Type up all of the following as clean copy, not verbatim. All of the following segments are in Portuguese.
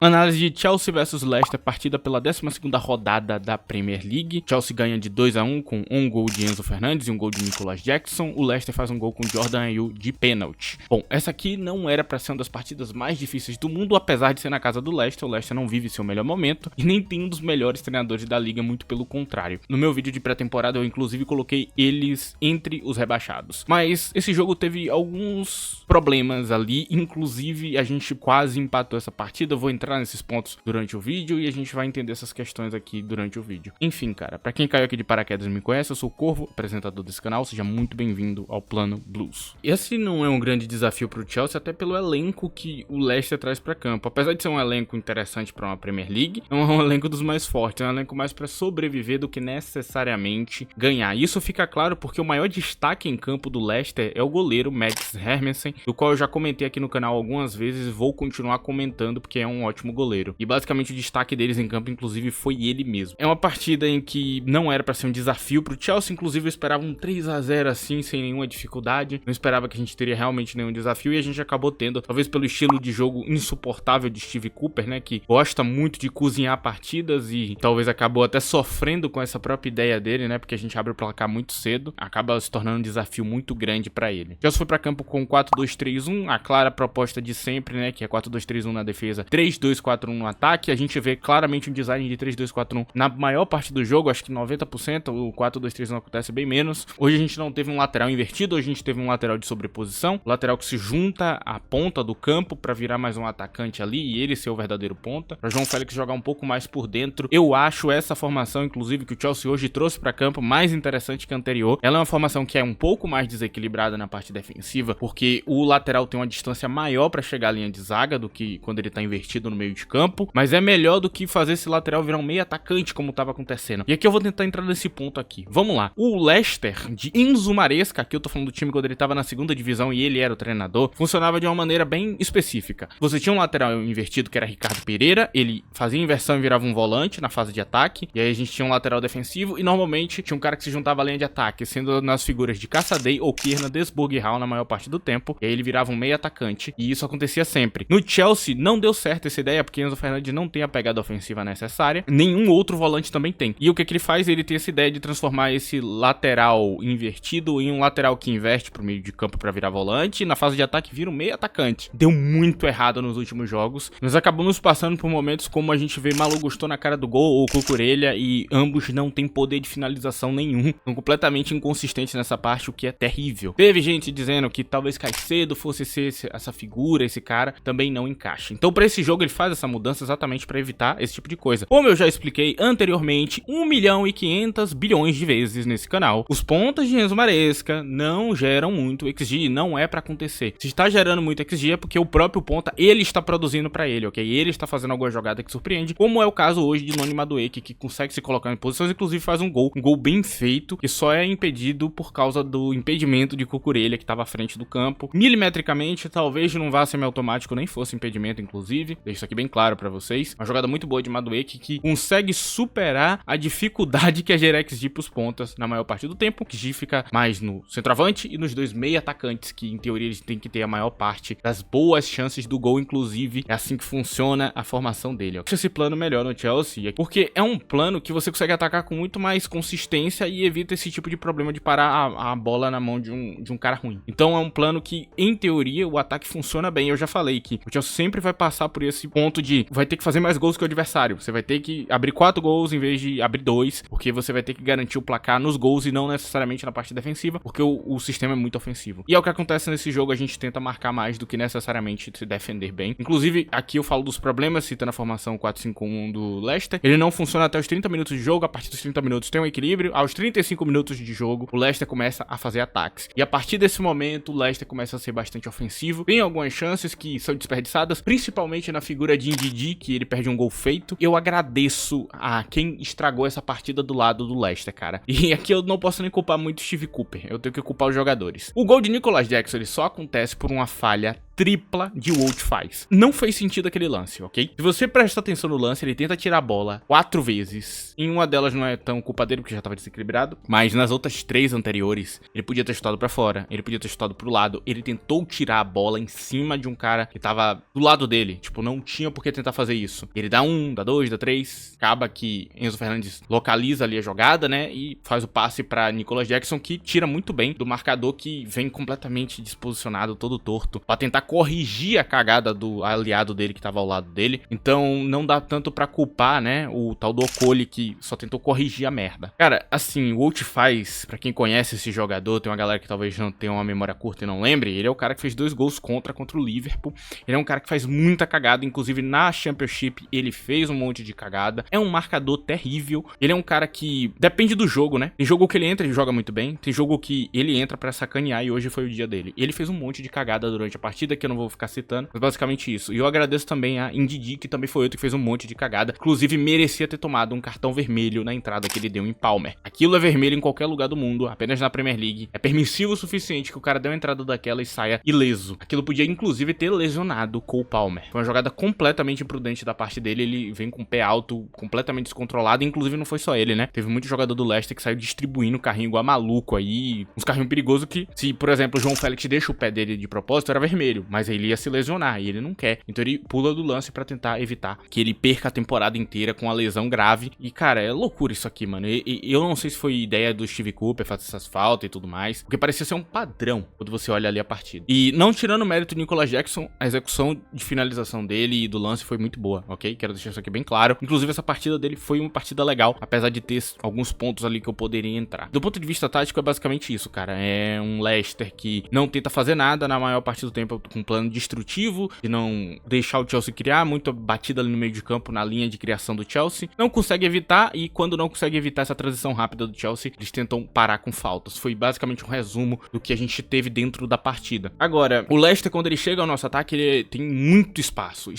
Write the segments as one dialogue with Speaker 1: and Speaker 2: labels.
Speaker 1: Análise de Chelsea vs Leicester, partida pela 12ª rodada da Premier League. Chelsea ganha de 2-1 com um gol de Enzo Fernandes e um gol de Nicolas Jackson. O Leicester faz um gol com Jordan Ayew de pênalti. Bom, essa aqui não era para ser uma das partidas mais difíceis do mundo, apesar de ser na casa do Leicester. O Leicester não vive seu melhor momento e nem tem um dos melhores treinadores da liga, muito pelo contrário. No meu vídeo de pré-temporada eu inclusive coloquei eles entre os rebaixados. Mas esse jogo teve alguns problemas ali, inclusive a gente quase empatou essa partida. Eu vou entrar nesses pontos durante o vídeo e a gente vai entender essas questões aqui durante o vídeo. Enfim, cara, pra quem caiu aqui de paraquedas e me conhece, eu sou o Corvo, apresentador desse canal, seja muito bem-vindo ao Plano Blues. Esse não é um grande desafio pro Chelsea, até pelo elenco que o Leicester traz pra campo. Apesar de ser um elenco interessante pra uma Premier League, não é um elenco dos mais fortes, é um elenco mais pra sobreviver do que necessariamente ganhar. Isso fica claro porque o maior destaque em campo do Leicester é o goleiro Mads Hermansen, do qual eu já comentei aqui no canal algumas vezes e vou continuar comentando porque é um ótimo goleiro. E basicamente o destaque deles em campo, inclusive, foi ele mesmo. É uma partida em que não era pra ser um desafio pro Chelsea, inclusive eu esperava um 3-0 assim, sem nenhuma dificuldade. Não esperava que a gente teria realmente nenhum desafio e a gente acabou tendo, talvez pelo estilo de jogo insuportável de Steve Cooper, né, que gosta muito de cozinhar partidas e talvez acabou até sofrendo com essa própria ideia dele, né, porque a gente abre o placar muito cedo, acaba se tornando um desafio muito grande pra ele. Chelsea foi pra campo com 4-2-3-1, a clara proposta de sempre, né, que é 4-2-3-1 na defesa, 3-2-4-1 no ataque. A gente vê claramente um design de 3-2-4-1 na maior parte do jogo, acho que 90%, o 4-2-3-1 acontece bem menos. Hoje a gente não teve um lateral invertido, hoje a gente teve um lateral de sobreposição, lateral que se junta à ponta do campo pra virar mais um atacante ali e ele ser o verdadeiro ponta, pra João Félix jogar um pouco mais por dentro. Eu acho essa formação, inclusive, que o Chelsea hoje trouxe pra campo, mais interessante que a anterior. Ela é uma formação que é um pouco mais desequilibrada na parte defensiva, porque o lateral tem uma distância maior pra chegar à linha de zaga do que quando ele tá invertido no meio de campo, mas é melhor do que fazer esse lateral virar um meio atacante como tava acontecendo. E aqui eu vou tentar entrar nesse ponto aqui. Vamos lá. O Leicester de Enzo Maresca, aqui eu tô falando do time quando ele tava na segunda divisão e ele era o treinador, funcionava de uma maneira bem específica. Você tinha um lateral invertido que era Ricardo Pereira, ele fazia inversão e virava um volante na fase de ataque, e aí a gente tinha um lateral defensivo e normalmente tinha um cara que se juntava à linha de ataque, sendo nas figuras de Caçadei ou Kiernan Desburg Hall na maior parte do tempo, e aí ele virava um meio atacante, e isso acontecia sempre. No Chelsea não deu certo essa ideia, porque Enzo Fernandes não tem a pegada ofensiva necessária, nenhum outro volante também tem. E o que ele faz? Ele tem essa ideia de transformar esse lateral invertido em um lateral que inverte pro meio de campo para virar volante, e na fase de ataque vira um meio atacante. Deu muito errado nos últimos jogos. Nós acabamos passando por momentos como a gente vê Malo Gusto na cara do gol ou Cucurella, e ambos não tem poder de finalização nenhum. São completamente inconsistentes nessa parte, o que é terrível. Teve gente dizendo que talvez Caicedo fosse ser essa figura, esse cara, também não encaixa. Então para esse jogo ele faz essa mudança exatamente para evitar esse tipo de coisa. Como eu já expliquei anteriormente 1.500 bilhões de vezes nesse canal, os pontas de Enzo Maresca não geram muito XG, não é para acontecer. Se está gerando muito XG é porque o próprio ponta, ele está produzindo para ele, ok? Ele está fazendo alguma jogada que surpreende, como é o caso hoje de Noni Madueke, que consegue se colocar em posições, inclusive faz um gol bem feito, que só é impedido por causa do impedimento de Cucurella, que estava à frente do campo. Milimetricamente, talvez não vá semi-automático, nem fosse impedimento, inclusive. Deixo isso aqui bem claro pra vocês. Uma jogada muito boa de Madueke que consegue superar a dificuldade que é gerar XG pros pontas na maior parte do tempo. O XG fica mais no centroavante e nos dois meio atacantes, que em teoria eles têm que ter a maior parte das boas chances do gol, inclusive. É assim que funciona a formação dele. Acho esse plano melhor no Chelsea, porque é um plano que você consegue atacar com muito mais consistência e evita esse tipo de problema de parar a bola na mão de um cara ruim. Então é um plano que, em teoria, o ataque funciona bem. Eu já falei que o Chelsea sempre vai passar por esse ponto de vai ter que fazer mais gols que o adversário. Você vai ter que abrir 4 gols em vez de abrir 2, porque você vai ter que garantir o placar nos gols e não necessariamente na parte defensiva, porque o sistema é muito ofensivo. E é o que acontece nesse jogo, a gente tenta marcar mais do que necessariamente se defender bem. Inclusive, aqui eu falo dos problemas, citando a formação 4-5-1 do Leicester. Ele não funciona até os 30 minutos de jogo, a partir dos 30 minutos tem um equilíbrio, aos 35 minutos de jogo, o Leicester começa a fazer ataques. E a partir desse momento, o Leicester começa a ser bastante ofensivo. Tem algumas chances que são desperdiçadas, principalmente na figura de Ndidi, que ele perde um gol feito. Eu agradeço a quem estragou essa partida do lado do Leicester, cara. E aqui eu não posso nem culpar muito o Steve Cooper, eu tenho que culpar os jogadores. O gol de Nicolas Jackson, ele só acontece por uma falha tripla de Wout faz. Não fez sentido aquele lance, ok? Se você presta atenção no lance, ele tenta tirar a bola 4 vezes. Em uma delas não é tão culpa dele, porque já tava desequilibrado. Mas nas outras 3 anteriores, ele podia ter chutado pra fora, ele podia ter chutado pro lado. Ele tentou tirar a bola em cima de um cara que tava do lado dele. Tipo, não tinha por que tentar fazer isso. Ele dá 1, dá 2, dá 3. Acaba que Enzo Fernandes localiza ali a jogada, né? E faz o passe pra Nicolas Jackson, que tira muito bem do marcador, que vem completamente disposicionado, todo torto, pra tentar corrigir a cagada do aliado dele que tava ao lado dele. Então não dá tanto pra culpar, né, o tal do Okoli, que só tentou corrigir a merda. Cara, assim, o Wout faz, pra quem conhece esse jogador, tem uma galera que talvez não tenha uma memória curta e não lembre, ele é o cara que fez 2 gols contra o Liverpool. Ele é um cara que faz muita cagada, inclusive na Championship ele fez um monte de cagada. É um marcador terrível. Ele é um cara que depende do jogo, né? Tem jogo que ele entra e joga muito bem, tem jogo que ele entra pra sacanear e hoje foi o dia dele. Ele fez um monte de cagada durante a partida, que eu não vou ficar citando, mas basicamente isso. E eu agradeço também a Ndidi, que também foi outro que fez um monte de cagada, inclusive merecia ter tomado um cartão vermelho na entrada que ele deu em Palmer. Aquilo é vermelho em qualquer lugar do mundo, apenas na Premier League. É permissivo o suficiente que o cara dê uma entrada daquela e saia ileso. Aquilo podia inclusive ter lesionado Cole Palmer. Foi uma jogada completamente imprudente da parte dele, ele vem com o pé alto, completamente descontrolado, inclusive não foi só ele, né? Teve muito jogador do Leicester que saiu distribuindo carrinho igual maluco aí, uns carrinhos perigosos que, se por exemplo o João Félix deixa o pé dele de propósito, era vermelho, mas ele ia se lesionar e ele não quer, então ele pula do lance pra tentar evitar que ele perca a temporada inteira com uma lesão grave. E cara, é loucura isso aqui, mano. Eu não sei se foi ideia do Steve Cooper fazer essas faltas e tudo mais, porque parecia ser um padrão quando você olha ali a partida. E não tirando o mérito do Nicolas Jackson, a execução de finalização dele e do lance foi muito boa, ok? Quero deixar isso aqui bem claro. Inclusive essa partida dele foi uma partida legal, apesar de ter alguns pontos ali que eu poderia entrar. Do ponto de vista tático é basicamente isso, cara. É um Leicester que não tenta fazer nada na maior parte do tempo, com um plano destrutivo, de não deixar o Chelsea criar, muita batida ali no meio de campo, na linha de criação do Chelsea. Não consegue evitar, e quando não consegue evitar essa transição rápida do Chelsea, eles tentam parar com faltas. Foi basicamente um resumo do que a gente teve dentro da partida. Agora, o Leicester, quando ele chega ao nosso ataque, ele tem muito espaço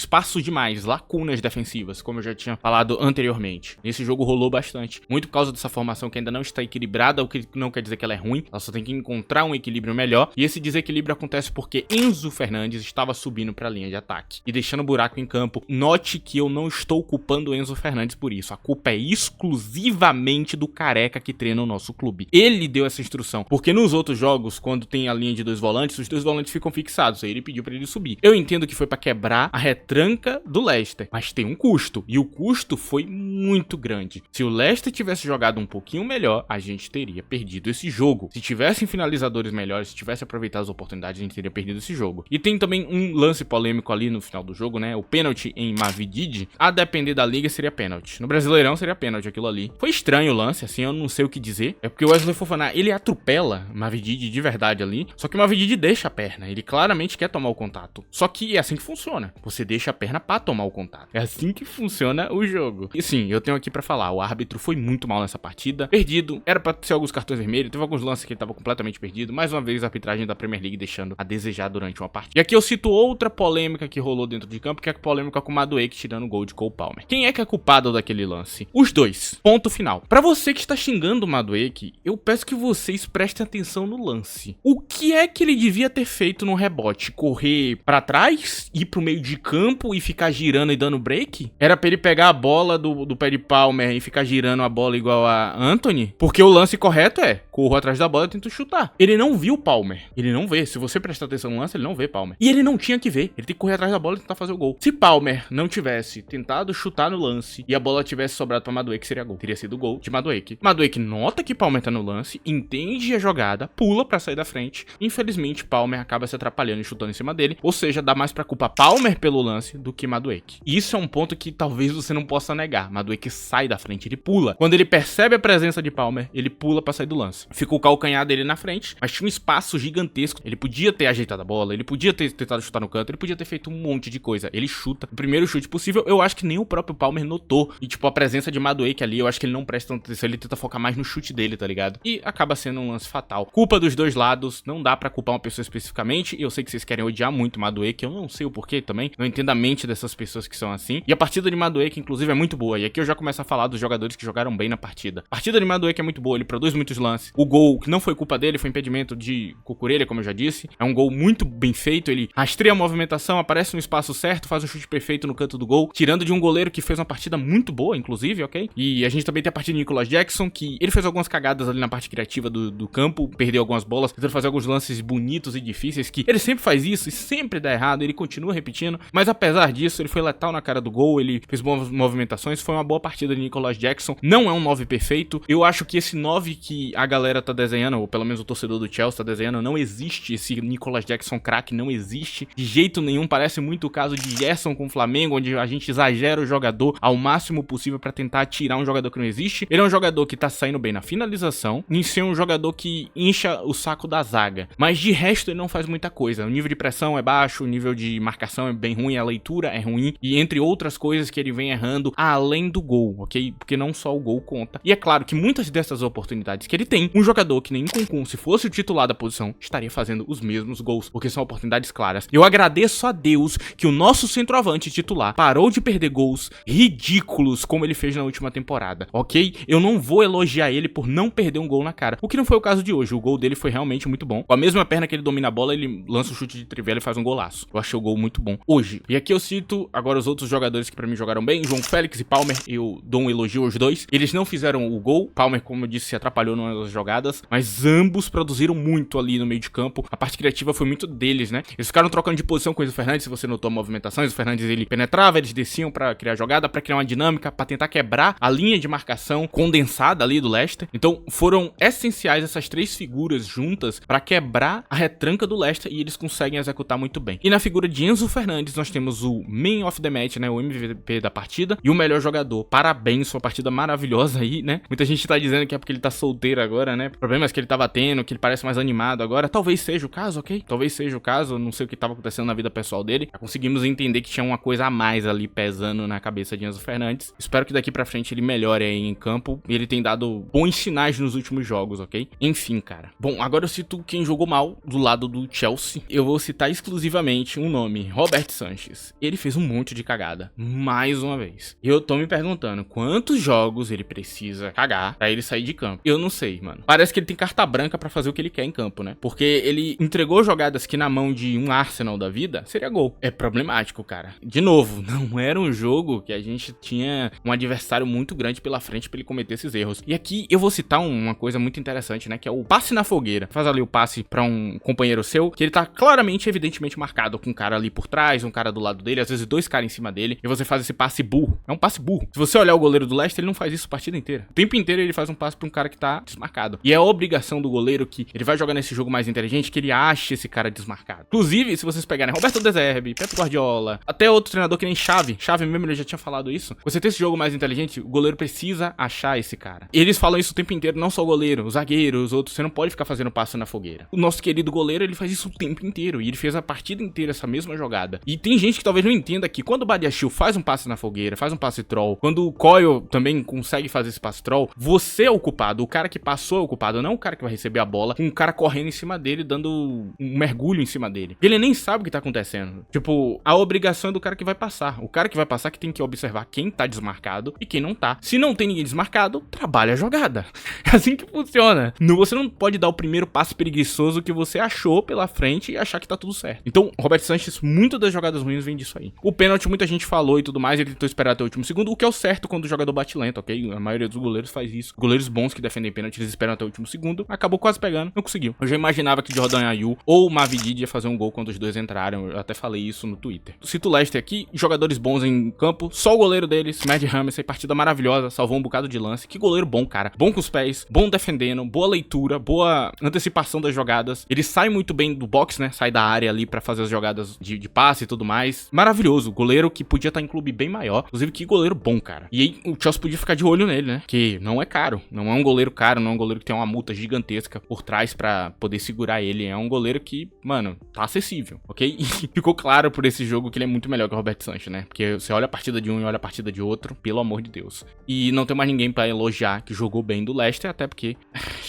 Speaker 1: demais, lacunas defensivas, como eu já tinha falado anteriormente. Nesse jogo rolou bastante, muito por causa dessa formação que ainda não está equilibrada, o que não quer dizer que ela é ruim, ela só tem que encontrar um equilíbrio melhor, e esse desequilíbrio acontece porque Enzo Fernandes estava subindo para a linha de ataque e deixando buraco em campo. Note que eu não estou culpando o Enzo Fernandes por isso, a culpa é exclusivamente do Careca que treina o nosso clube. Ele deu essa instrução, porque nos outros jogos, quando tem a linha de 2 volantes, os 2 volantes ficam fixados, aí ele pediu para ele subir. Eu entendo que foi para quebrar a retranca do Leicester, mas tem um custo, e o custo foi muito grande. Se o Leicester tivesse jogado um pouquinho melhor, a gente teria perdido esse jogo. Se tivessem finalizadores melhores, se tivesse aproveitado as oportunidades, a gente teria perdido esse jogo. E tem também um lance polêmico ali no final do jogo, né? O pênalti em Mavididi, a depender da liga seria pênalti. No Brasileirão seria pênalti aquilo ali. Foi estranho o lance, assim, eu não sei o que dizer. É porque o Wesley Fofana, ele atropela Mavididi de verdade ali, só que o Mavididi deixa a perna, ele claramente quer tomar o contato. Só que é assim que funciona, você deixa a perna pra tomar o contato. É assim que funciona o jogo. E sim, eu tenho aqui pra falar, o árbitro foi muito mal nessa partida, perdido, era pra ser alguns cartões vermelhos, teve alguns lances que ele tava completamente perdido, mais uma vez a arbitragem da Premier League deixando a desejar durante uma partida. E aqui eu cito outra polêmica que rolou dentro de campo, que é a polêmica com o Madueke tirando o gol de Cole Palmer. Quem é que é culpado daquele lance? Os dois. Ponto final. Pra você que está xingando o Madueke, eu peço que vocês prestem atenção no lance. O que é que ele devia ter feito no rebote? Correr pra trás, ir pro meio de campo e ficar girando e dando break? Era pra ele pegar a bola do pé de Palmer e ficar girando a bola igual a Antony? Porque o lance correto é, corro atrás da bola e tento chutar. Ele não viu o Palmer. Ele não vê. Se você prestar atenção no lance, ele não vê Palmer. E ele não tinha que ver. Ele tem que correr atrás da bola e tentar fazer o gol. Se Palmer não tivesse tentado chutar no lance e a bola tivesse sobrado pra Madueke, seria gol. Teria sido gol de Madueke. Madueke nota que Palmer tá no lance, entende a jogada, pula pra sair da frente. Infelizmente, Palmer acaba se atrapalhando e chutando em cima dele. Ou seja, dá mais pra culpa Palmer pelo lance do que Madueke. Isso é um ponto que talvez você não possa negar. Madueke sai da frente, ele pula. Quando ele percebe a presença de Palmer, ele pula pra sair do lance. Fica o calcanhar dele na frente, mas tinha um espaço gigantesco. Ele podia ter ajeitado a bola, ele podia ter tentado chutar no canto, ele podia ter feito um monte de coisa. Ele chuta o primeiro chute possível. Eu acho que nem o próprio Palmer notou. E tipo, a presença de Madueke ali, eu acho que ele não presta atenção, ele tenta focar mais no chute dele, tá ligado? E acaba sendo um lance fatal. Culpa dos dois lados, não dá pra culpar uma pessoa especificamente. Eu sei que vocês querem odiar muito Madueke, eu não sei o porquê também, não entendo a mente dessas pessoas que são assim. E a partida de Madueke, inclusive, é muito boa. E aqui eu já começo a falar dos jogadores que jogaram bem na partida. A partida de Madueke é muito boa, ele produz muitos lances. O gol, que não foi culpa dele, foi impedimento de Cucurella, como eu já disse. É um gol muito bem feito, perfeito, ele rastreia a movimentação, aparece no espaço certo, faz um chute perfeito no canto do gol, tirando de um goleiro que fez uma partida muito boa, inclusive, ok? E a gente também tem a partida de Nicolas Jackson, que ele fez algumas cagadas ali na parte criativa do campo, perdeu algumas bolas, tentando fazer alguns lances bonitos e difíceis, que ele sempre faz isso e sempre dá errado, ele continua repetindo, mas apesar disso, ele foi letal na cara do gol, ele fez boas movimentações, foi uma boa partida de Nicolas Jackson, não é um 9 perfeito, eu acho que esse 9 que a galera tá desenhando, ou pelo menos o torcedor do Chelsea tá desenhando, não existe, esse Nicolas Jackson craque não existe, de jeito nenhum, parece muito o caso de Gerson com o Flamengo, onde a gente exagera o jogador ao máximo possível pra tentar tirar um jogador que não existe. Ele é um jogador que tá saindo bem na finalização, em ser um jogador que incha o saco da zaga, mas de resto ele não faz muita coisa, o nível de pressão é baixo, o nível de marcação é bem ruim, a leitura é ruim, e entre outras coisas que ele vem errando, além do gol, ok? Porque não só o gol conta. E é claro que muitas dessas oportunidades que ele tem, um jogador que nem Nkunku, se fosse o titular da posição, estaria fazendo os mesmos gols, porque são oportunidades claras. Eu agradeço a Deus que o nosso centroavante titular parou de perder gols ridículos como ele fez na última temporada, ok? Eu não vou elogiar ele por não perder um gol na cara, o que não foi o caso de hoje. O gol dele foi realmente muito bom. Com a mesma perna que ele domina a bola, ele lança um chute de trivela e faz um golaço. Eu achei o gol muito bom hoje. E aqui eu cito agora os outros jogadores que pra mim jogaram bem, João Félix e Palmer, eu dou um elogio aos dois. Eles não fizeram o gol, Palmer, como eu disse, se atrapalhou numa das jogadas, mas ambos produziram muito ali no meio de campo. A parte criativa foi muito deles, né? Eles ficaram trocando de posição com o Enzo Fernandes, se você notou a movimentação, o Fernandes ele penetrava, eles desciam pra criar jogada, pra criar uma dinâmica, pra tentar quebrar a linha de marcação condensada ali do Leicester. Então foram essenciais essas três figuras juntas pra quebrar a retranca do Leicester e eles conseguem executar muito bem. E na figura de Enzo Fernandes nós temos o Man of the Match, né? O MVP da partida e o melhor jogador. Parabéns, foi uma partida maravilhosa aí, né? Muita gente tá dizendo que é porque ele tá solteiro agora, né? Problemas que ele tava tendo, que ele parece mais animado agora. Talvez seja o caso, ok? Talvez seja o caso, eu não sei o que tava acontecendo na vida pessoal dele. Já conseguimos entender que tinha uma coisa a mais ali pesando na cabeça de Enzo Fernandes. Espero que daqui pra frente ele melhore aí em campo. Ele tem dado bons sinais nos últimos jogos, ok? Enfim, cara. Bom, agora eu cito quem jogou mal do lado do Chelsea. Eu vou citar exclusivamente um nome, Robert Sanchez. Ele fez um monte de cagada, mais uma vez. E eu tô me perguntando quantos jogos ele precisa cagar pra ele sair de campo. Eu não sei, mano. Parece que ele tem carta branca pra fazer o que ele quer em campo, né? Porque ele entregou jogadas que na mão de um Arsenal da vida seria gol. É problemático, cara. De novo, não era um jogo que a gente tinha um adversário muito grande pela frente pra ele cometer esses erros. E aqui eu vou citar uma coisa muito interessante, né? Que é o passe na fogueira. Faz ali o passe pra um companheiro seu, que ele tá claramente, evidentemente marcado com um cara ali por trás, um cara do lado dele, às vezes dois caras em cima dele, e você faz esse passe burro. É um passe burro. Se você olhar o goleiro do Leicester, ele não faz isso a partida inteira. O tempo inteiro ele faz um passe pra um cara que tá desmarcado. E é a obrigação do goleiro que ele vai jogar nesse jogo mais inteligente, que ele ache esse cara desmarcado. Inclusive, se vocês pegarem Roberto De Zerbi, Pep Guardiola, até outro treinador que nem Xavi mesmo, ele já tinha falado isso. Você ter esse jogo mais inteligente, o goleiro precisa achar esse cara. E eles falam isso o tempo inteiro, não só o goleiro, o zagueiro, os outros, você não pode ficar fazendo passe na fogueira. O nosso querido goleiro, ele faz isso o tempo inteiro, e ele fez a partida inteira essa mesma jogada. E tem gente que talvez não entenda que quando o Badiashile faz um passe na fogueira, faz um passe troll, quando o Coyle também consegue fazer esse passe troll, você é o culpado, o cara que passou é o culpado, não o cara que vai receber a bola, com um cara correndo em cima dele, dando um mergulho em cima dele. Ele nem sabe o que tá acontecendo. Tipo, a obrigação é do cara que vai passar. O cara que vai passar que tem que observar quem tá desmarcado e quem não tá. Se não tem ninguém desmarcado, trabalha a jogada. É assim que funciona. Você não pode dar o primeiro passe preguiçoso que você achou pela frente e achar que tá tudo certo. Então, Robert Sanchez, muitas das jogadas ruins vem disso aí. O pênalti, muita gente falou e tudo mais, ele tentou esperar até o último segundo, o que é o certo quando o jogador bate lento, ok? A maioria dos goleiros faz isso. Goleiros bons que defendem pênalti, eles esperam até o último segundo. Acabou quase pegando, não conseguiu. Eu já imaginava que Jordan Ayew ou Mavididi ia fazer um gol quando os dois entraram. Eu até falei isso no Twitter. Cito o Leicester aqui, jogadores bons em campo, só o goleiro deles, Matt Ramsey, partida maravilhosa, salvou um bocado de lance. Que goleiro bom, cara. Bom com os pés, bom defendendo, boa leitura, boa antecipação das jogadas. Ele sai muito bem do box, né? Sai da área ali pra fazer as jogadas de passe e tudo mais. Maravilhoso. Goleiro que podia estar em clube bem maior. Inclusive, que goleiro bom, cara. E aí, o Chelsea podia ficar de olho nele, né? Que não é caro. Não é um goleiro caro, não é um goleiro que tem uma multa gigantesca por trás pra poder segurar ele. É um goleiro que, mano, tá acessível, ok? E ficou claro por esse jogo que ele é muito melhor que o Robert Sanchez, né? Porque você olha a partida de um e olha a partida de outro, pelo amor de Deus. E não tem mais ninguém pra elogiar que jogou bem do Leicester, até porque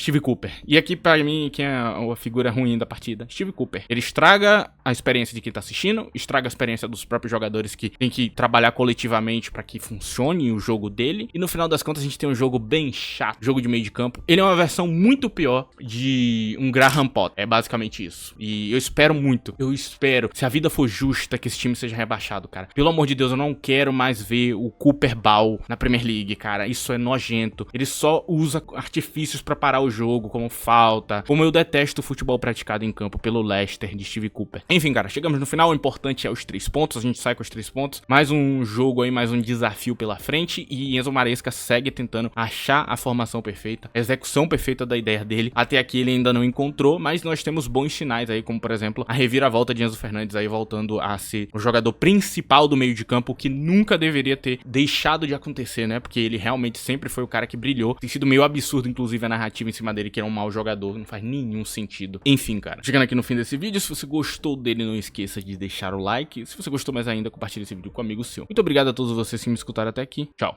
Speaker 1: Steve Cooper. E aqui, pra mim, quem é a figura ruim da partida? Steve Cooper. Ele estraga a experiência de quem tá assistindo, estraga a experiência dos próprios jogadores que tem que trabalhar coletivamente pra que funcione o jogo dele. E no final das contas, a gente tem um jogo bem chato, jogo de meio de campo. Ele é uma versão muito pior de um Graham Potter. É basicamente isso. E eu espero muito, se a vida for justa, que esse time seja rebaixado, cara. Pelo amor de Deus, eu não quero mais ver o Cooper Ball na Premier League, cara. Isso é nojento. Ele só usa artifícios pra parar o jogo, como falta. Como eu detesto o futebol praticado em campo pelo Leicester de Steve Cooper. Enfim, cara, chegamos no final. O importante é os 3 pontos. A gente sai com os 3 pontos. Mais um jogo aí, mais um desafio pela frente. E Enzo Maresca segue tentando achar a formação perfeita, a execução perfeita da ideia dele. Até aqui ele ainda não encontrou, mas nós temos bons sinais aí, como por exemplo, a reviravolta de Enzo Fernandes aí voltando a ser o jogador principal do meio de campo, que nunca deveria ter deixado de acontecer, né? Porque ele realmente sempre foi o cara que brilhou. Tem sido meio absurdo, inclusive, a narrativa em cima dele, que é um mau jogador. Não faz nenhum sentido. Enfim, cara. Chegando aqui no fim desse vídeo, se você gostou dele, não esqueça de deixar o like. Se você gostou mais ainda, compartilhe esse vídeo com um amigo seu. Muito obrigado a todos vocês que me escutaram até aqui. Tchau.